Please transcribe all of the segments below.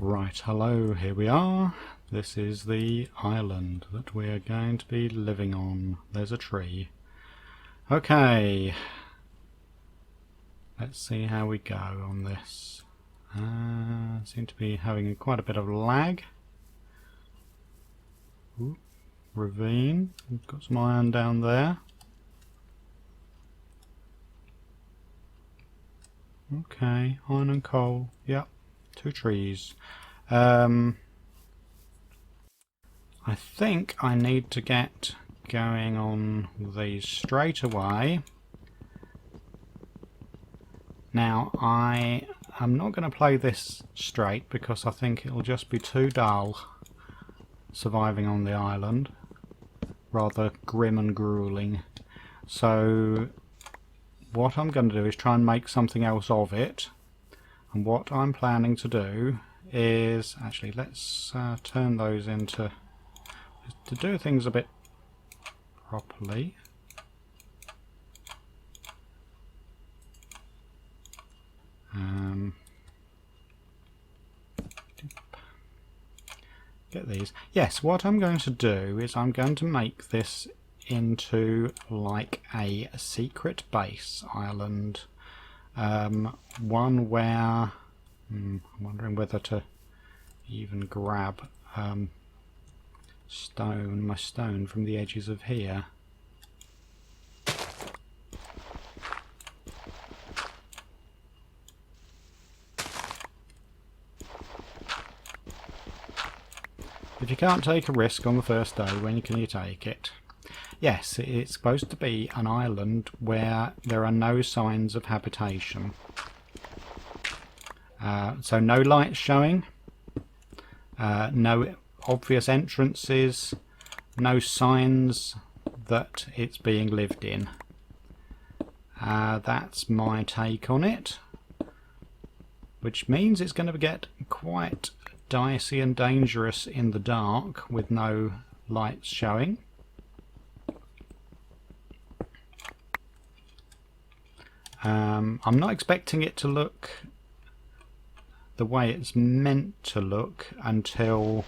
Right, hello, here we are. This is the island that we're going to be living on. There's a tree. Okay. Let's see how we go on this. Seem to be having quite a bit of lag. Ooh, ravine. We've got some iron down there. Okay, iron and coal. Yep, 2 trees. I think I need to get going on these straight away. Now, I am not going to play this straight because I think it'll just be too dull surviving on the island. Rather grim and grueling. So, what I'm going to do is try and make something else of it. And what I'm planning to do is, actually let's turn those into, to do things a bit properly. Get these. Yes, what I'm going to do is I'm going to make this into like a secret base island. One where I'm wondering whether to even grab my stone from the edges of here. If you can't take a risk on the first day, when can you take it? Yes, it's supposed to be an island where there are no signs of habitation. So no lights showing, no obvious entrances, no signs that it's being lived in. That's my take on it, which means it's going to get quite dicey and dangerous in the dark with no lights showing. I'm not expecting it to look the way it's meant to look until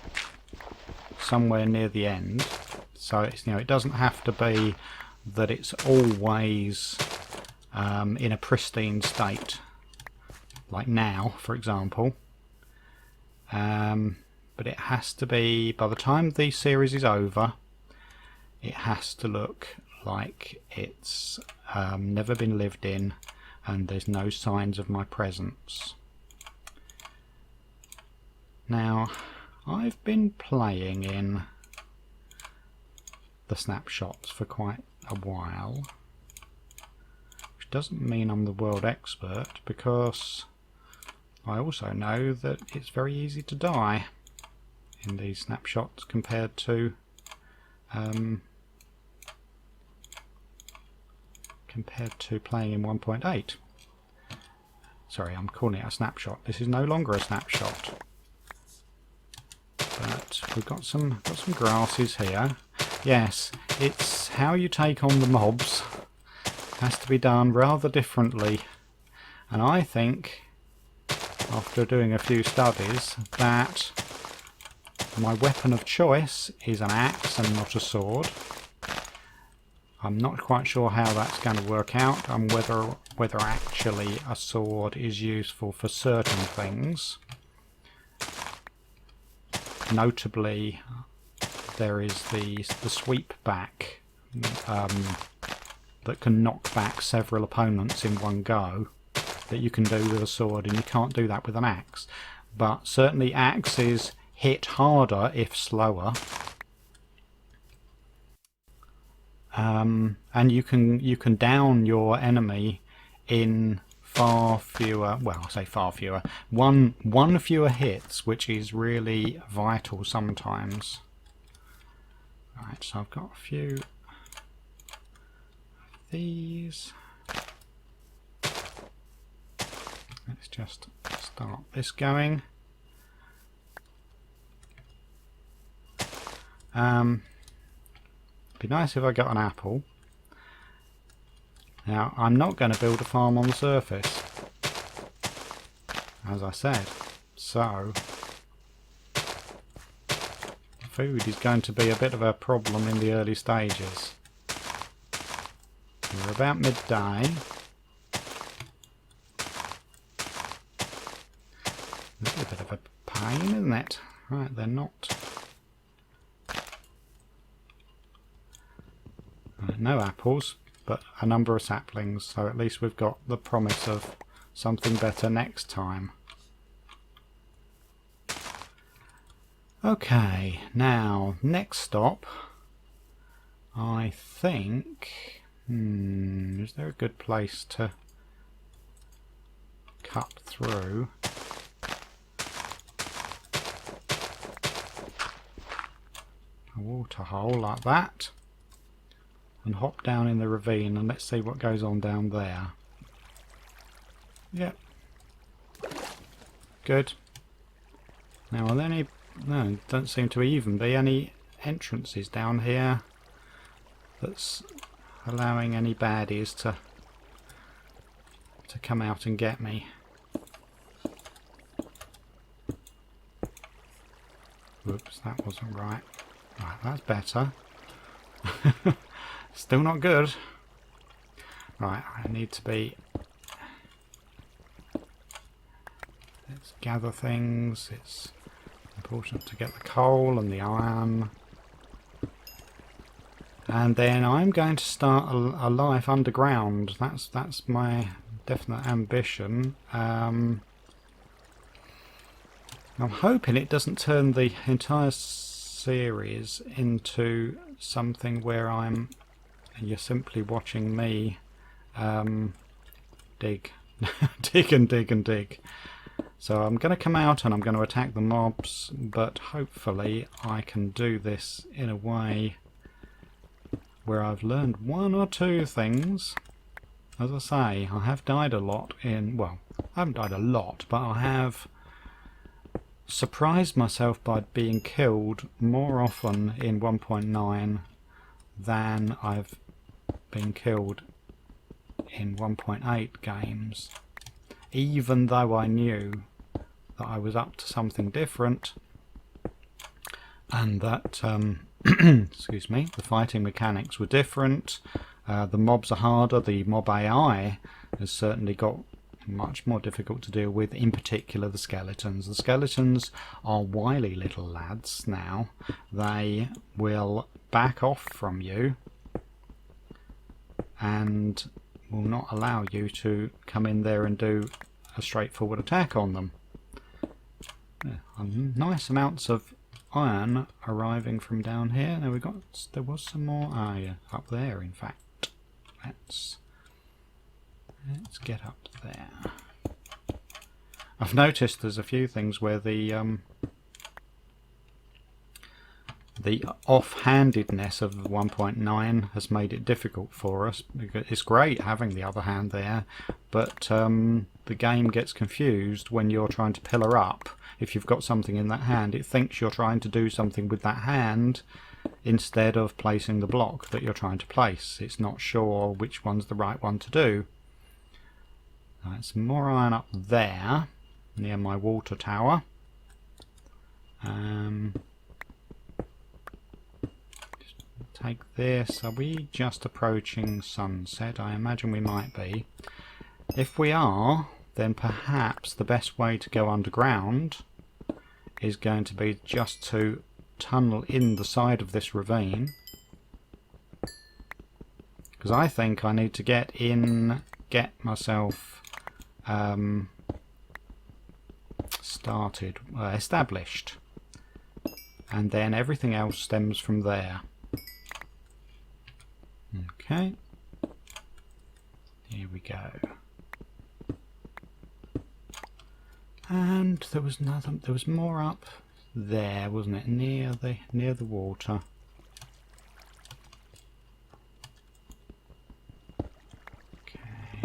somewhere near the end. So it's, it doesn't have to be that it's always in a pristine state, like now, for example. But it has to be, by the time the series is over, it has to look like it's never been lived in and there's no signs of my presence. Now, I've been playing in the snapshots for quite a while, which doesn't mean I'm the world expert, because I also know that it's very easy to die in these snapshots compared to playing in 1.8. Sorry, I'm calling it a snapshot. This is no longer a snapshot. But we've got some grasses here. Yes, it's how you take on the mobs. It has to be done rather differently. And I think, after doing a few studies, that my weapon of choice is an axe and not a sword. I'm not quite sure how that's going to work out, and whether actually a sword is useful for certain things. Notably, there is the sweep back that can knock back several opponents in one go, that you can do with a sword, and you can't do that with an axe. But certainly axes hit harder if slower. And you can down your enemy in far fewer, well, I say far fewer, one fewer hits, which is really vital sometimes. Right, so I've got a few of these. Let's just start this going. Be nice if I got an apple. Now, I'm not going to build a farm on the surface, as I said, so food is going to be a bit of a problem in the early stages. We're about midday. This is a bit of a pain, isn't it? Right, they're not. Right, no apples, but a number of saplings, so at least we've got the promise of something better next time. Okay, now, next stop, I think, is there a good place to cut through? A water hole like that, and hop down in the ravine, and let's see what goes on down there. Yep. Good. Now, are there any... No, don't seem to even be any entrances down here that's allowing any baddies to come out and get me. Whoops, that wasn't right. Right, that's better. Still not good. Right, I need to be... Let's gather things. It's important to get the coal and the iron. And then I'm going to start a life underground. That's my definite ambition. I'm hoping it doesn't turn the entire series into something where you're simply watching me dig. dig and dig and dig. So I'm going to come out and I'm going to attack the mobs, but hopefully I can do this in a way where I've learned one or two things. As I say, I have died a lot in... Well, I haven't died a lot, but I have surprised myself by being killed more often in 1.9 than I've been killed in 1.8 games. Even though I knew that I was up to something different and that excuse me, the fighting mechanics were different, the mobs are harder, the mob AI has certainly got much more difficult to deal with, in particular the skeletons. The skeletons are wily little lads now. They will back off from you and will not allow you to come in there and do a straightforward attack on them. Yeah, nice amounts of iron arriving from down here. Now there was some more iron up there, in fact. Let's get up there. I've noticed there's a few things where the off-handedness of 1.9 has made it difficult for us. It's great having the other hand there, but the game gets confused when you're trying to pillar up. If you've got something in that hand, it thinks you're trying to do something with that hand instead of placing the block that you're trying to place. It's not sure which one's the right one to do. Right, some more iron up there near my water tower. Take this. Are we just approaching sunset? I imagine we might be. If we are, then perhaps the best way to go underground is going to be just to tunnel in the side of this ravine, because I think I need to get myself established, and then everything else stems from there. Okay, here we go. And there was more up there, wasn't it? Near the water. Okay.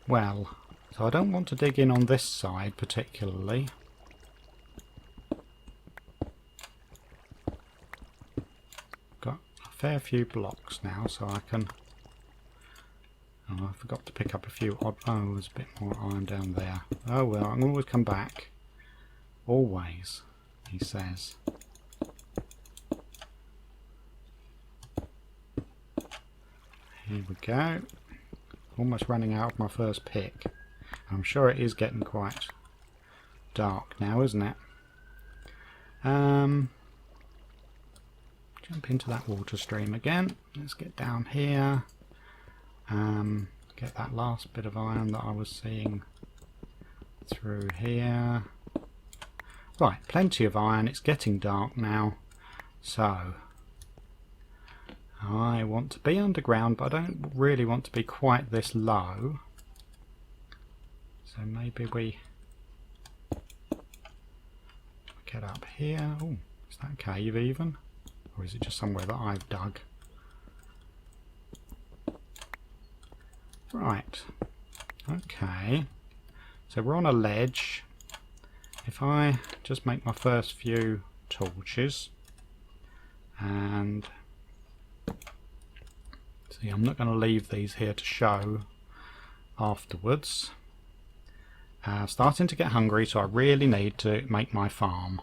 Well, so I don't want to dig in on this side particularly. Got a fair few blocks now, so I can... Oh, I forgot to pick up a few odd... Oh, there's a bit more iron down there. Oh well, I'm going to always come back. Always, he says. Here we go. Almost running out of my first pick. I'm sure it is getting quite dark now, isn't it? Jump into that water stream again. Let's get down here. Get that last bit of iron that I was seeing through here. Right, plenty of iron. It's getting dark now. So, I want to be underground, but I don't really want to be quite this low. So maybe we get up here. Oh, is that a cave even? Or is it just somewhere that I've dug? Right. Okay. So we're on a ledge. If I just make my first few torches and see, I'm not going to leave these here to show afterwards. Starting to get hungry, so I really need to make my farm.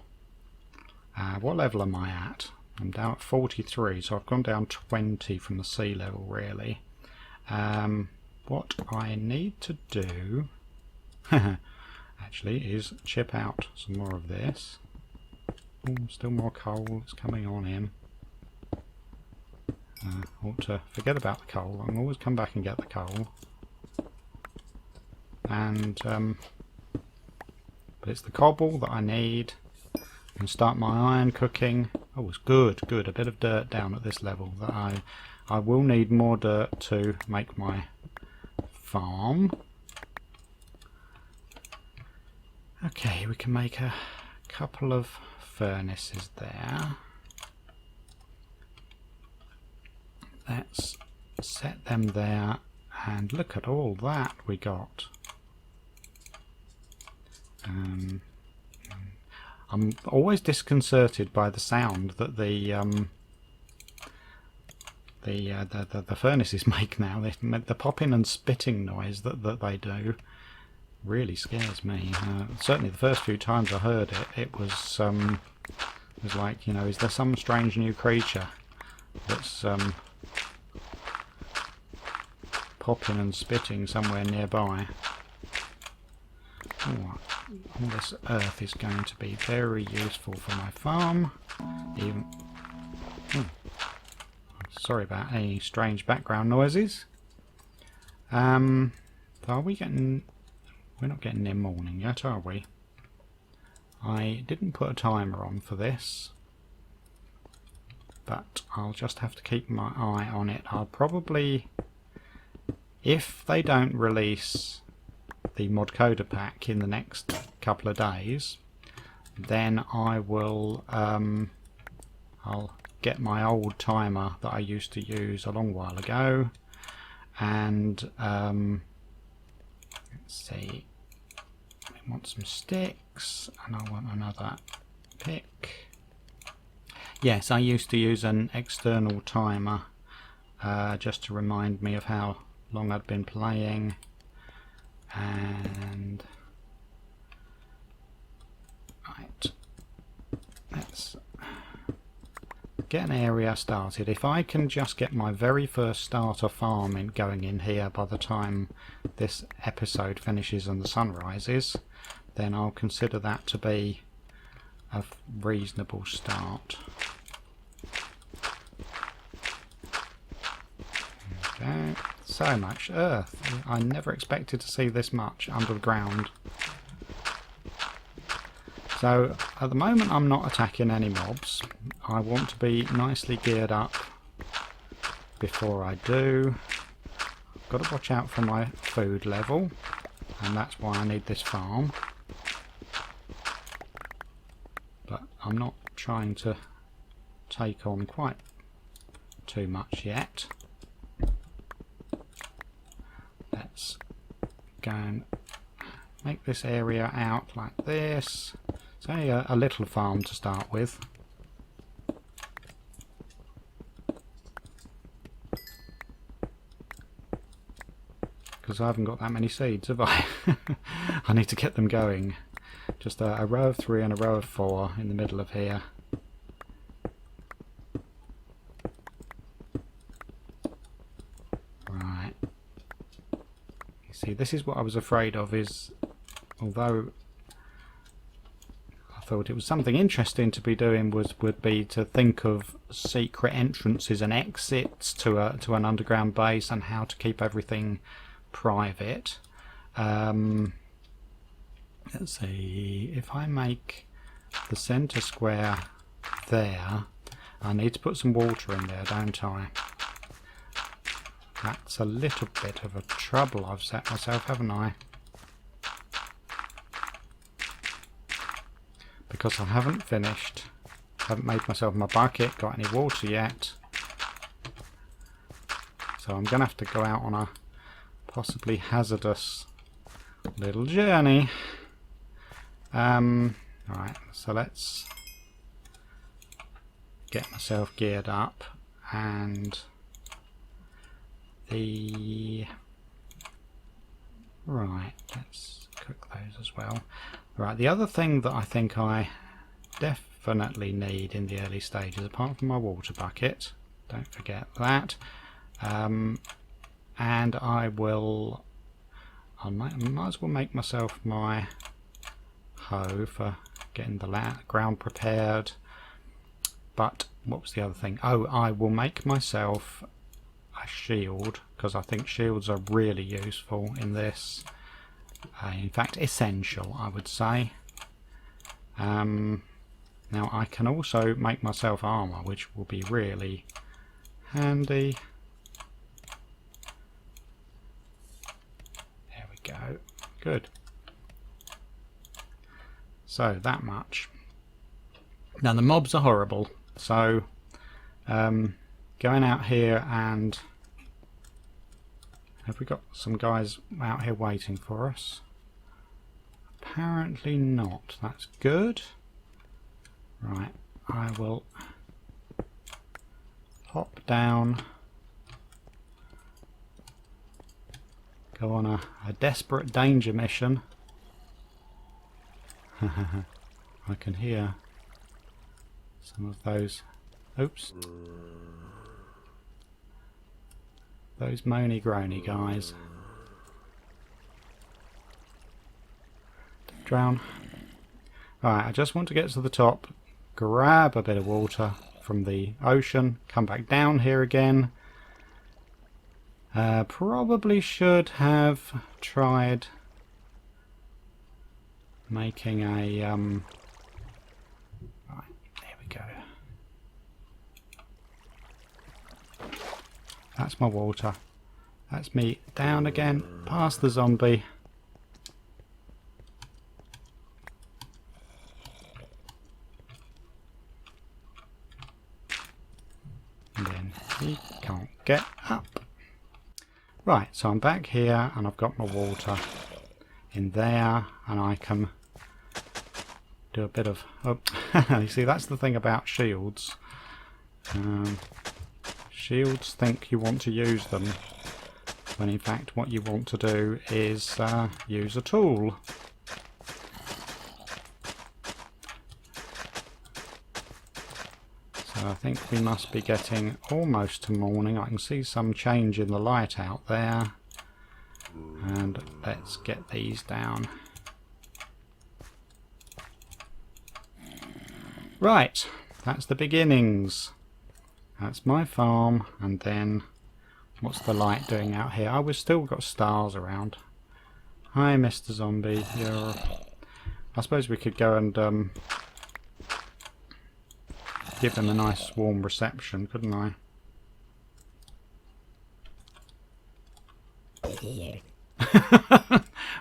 What level am I at? I'm down at 43, so I've gone down 20 from the sea level really. What I need to do actually is chip out some more of this. Ooh, still more coal is coming on in. Ought to forget about the coal. I can always come back and get the coal. And but it's the cobble that I need. I can start my iron cooking. Oh, it's good. A bit of dirt down at this level. That I will need more dirt to make my farm. Okay, we can make a couple of furnaces there. Let's set them there, and look at all that we got. I'm always disconcerted by the sound that the furnaces make now. The popping and spitting noise that they do really scares me. Certainly the first few times I heard it, it was like, you know, is there some strange new creature that's popping and spitting somewhere nearby? Oh, all this earth is going to be very useful for my farm. Even sorry about any strange background noises. Are we getting... We're not getting near morning yet, are we? I didn't put a timer on for this, but I'll just have to keep my eye on it. I'll probably, if they don't release the mod coder pack in the next couple of days, then I will I'll get my old timer that I used to use a long while ago, and let's see, I want some sticks and I want another pick. Yes, I used to use an external timer just to remind me of how long I'd been playing. And right, let's get an area started. If I can just get my very first starter farm going in here by the time this episode finishes and the sun rises, then I'll consider that to be a reasonable start. Okay. So much earth. I never expected to see this much under the ground. So at the moment I'm not attacking any mobs. I want to be nicely geared up before I do. I've got to watch out for my food level, and that's why I need this farm. But I'm not trying to take on quite too much yet. Let's go and make this area out like this. It's only a little farm to start with. Because I haven't got that many seeds, have I? I need to get them going. Just a row of 3 and a row of 4 in the middle of here. See, this is what I was afraid of, is although I thought it was something interesting to be doing, would be to think of secret entrances and exits to an underground base and how to keep everything private. Let's see, if I make the centre square there, I need to put some water in there, don't I? That's a little bit of a trouble I've set myself, haven't I? Because I haven't finished, haven't made myself my bucket, got any water yet. So I'm going to have to go out on a possibly hazardous little journey. Right, so let's get myself geared up, and right, let's cook those as well. Right, the other thing that I think I definitely need in the early stages, apart from my water bucket, don't forget that, and I might as well make myself my hoe for getting the ground prepared. But what was the other thing? Oh, I will make myself a shield, because I think shields are really useful in this. In fact, essential, I would say. Now I can also make myself armour, which will be really handy. There we go. Good. So that much. Now the mobs are horrible, so going out here, and have we got some guys out here waiting for us? Apparently not. That's good. Right, I will hop down, go on a desperate danger mission. I can hear some of those, oops, those moany groany guys. Don't drown. Right, I just want to get to the top, grab a bit of water from the ocean, come back down here again. Probably should have tried making a right, there we go. That's my water. That's me down again, past the zombie. And then he can't get up. Right, so I'm back here and I've got my water in there, and I can do a bit of, oh, you see, that's the thing about shields. Shields think you want to use them, when in fact what you want to do is use a tool. So I think we must be getting almost to morning. I can see some change in the light out there. And let's get these down. Right, that's the beginnings. That's my farm, and then what's the light doing out here? Oh, we've still got stars around. Hi, Mr. Zombie. You're... I suppose we could go and give him a nice warm reception, couldn't I?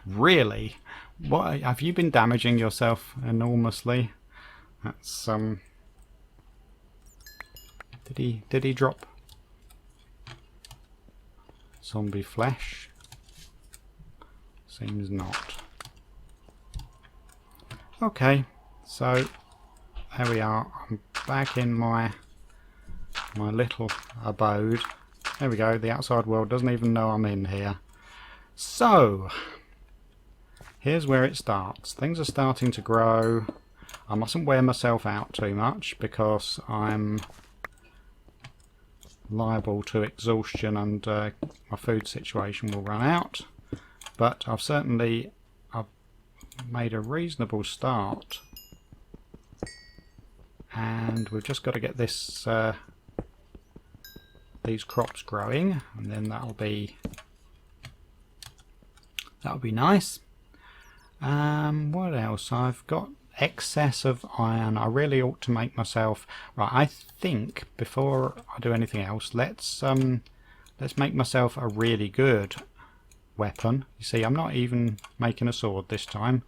Really? What, have you been damaging yourself enormously? That's did he drop zombie flesh? Seems not. Okay, so there we are. I'm back in my little abode. There we go. The outside world doesn't even know I'm in here. So here's where it starts. Things are starting to grow. I mustn't wear myself out too much because I'm liable to exhaustion and my food situation will run out. but I've made a reasonable start, and we've just got to get this these crops growing, and then that'll be nice. What else? I've got excess of iron. I really ought to make myself right. I think before I do anything else, let's make myself a really good weapon. You see, I'm not even making a sword this time,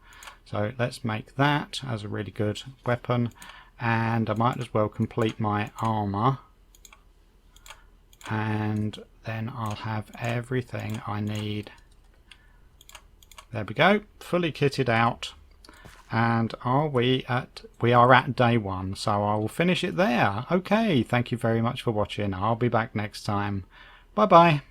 so let's make that as a really good weapon, and I might as well complete my armor, and then I'll have everything I need. There we go, fully kitted out. And we are at day 1, so I will finish it there. Okay, thank you very much for watching. I'll be back next time. Bye bye.